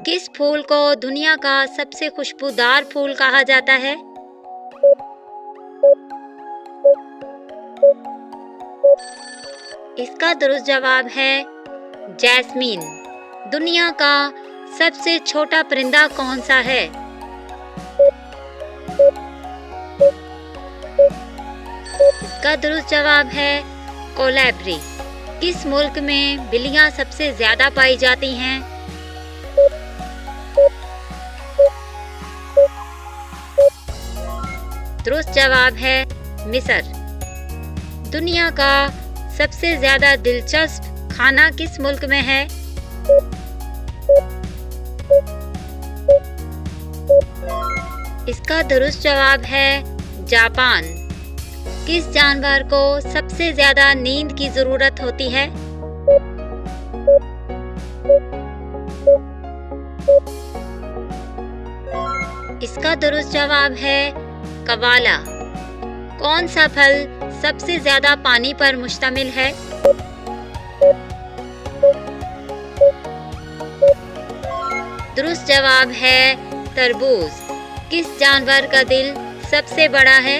किस फूल को दुनिया का सबसे खुशबूदार फूल कहा जाता है? इसका दुरुस्त जवाब है जैस्मीन। दुनिया का सबसे छोटा परिंदा कौन सा है? इसका दुरुस्त जवाब है कोलैबरी। किस मुल्क में बिल्लियां सबसे ज्यादा पाई जाती हैं? दुरुस्त जवाब है मिस्र। दुनिया का सबसे ज्यादा दिलचस्प खाना किस मुल्क में है? इसका दुरुस्त जवाब है जापान। किस जानवर को सबसे ज्यादा नींद की जरूरत होती है? इसका दुरुस्त जवाब है कवाला। कौन सा फल सबसे ज्यादा पानी पर मुश्तमिल है? दुरुस्त जवाब है तरबूज। किस जानवर का दिल सबसे बड़ा है?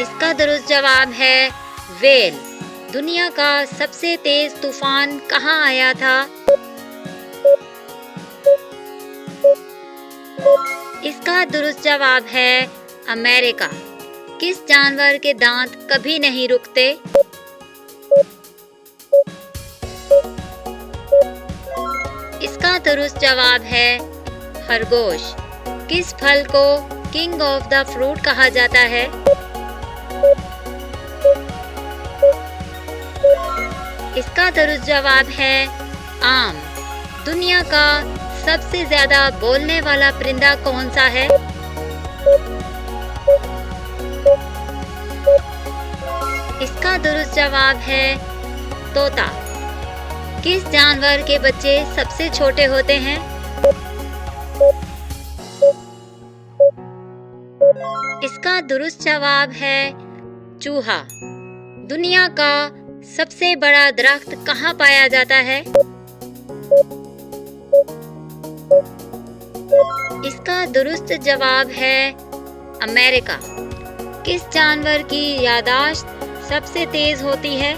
इसका दुरुस्त जवाब है व्हेल। दुनिया का सबसे तेज तूफान कहाँ आया था? इसका दुरुस्त जवाब है अमेरिका। किस जानवर के दांत कभी नहीं रुकते? इसका दुरुस्त जवाब है खरगोश। किस फल को किंग ऑफ द फ्रूट कहा जाता है? इसका दुरुस्त जवाब है आम। दुनिया का सबसे ज्यादा बोलने वाला परिंदा कौन सा है? इसका दुरुस्त जवाब है तोता। किस जानवर के बच्चे सबसे छोटे होते हैं? इसका दुरुस्त जवाब है चूहा। दुनिया का सबसे बड़ा दरख्त कहाँ पाया जाता है? इसका दुरुस्त जवाब है अमेरिका। किस जानवर की याददाश्त सबसे तेज होती है?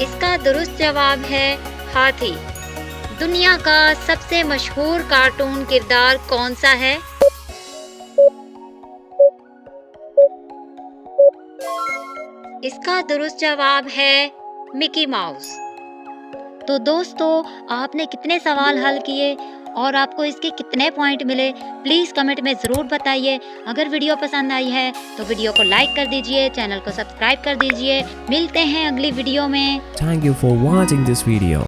इसका दुरुस्त जवाब है हाथी। दुनिया का सबसे मशहूर कार्टून किरदार कौन सा है? इसका दुरुस्त जवाब है मिकी माउस। तो दोस्तों, आपने कितने सवाल हल किए और आपको इसके कितने पॉइंट मिले, प्लीज़ कमेंट में ज़रूर बताइए। अगर वीडियो पसंद आई है तो वीडियो को लाइक कर दीजिए, चैनल को सब्सक्राइब कर दीजिए। मिलते हैं अगली वीडियो में। Thank you for watching this video.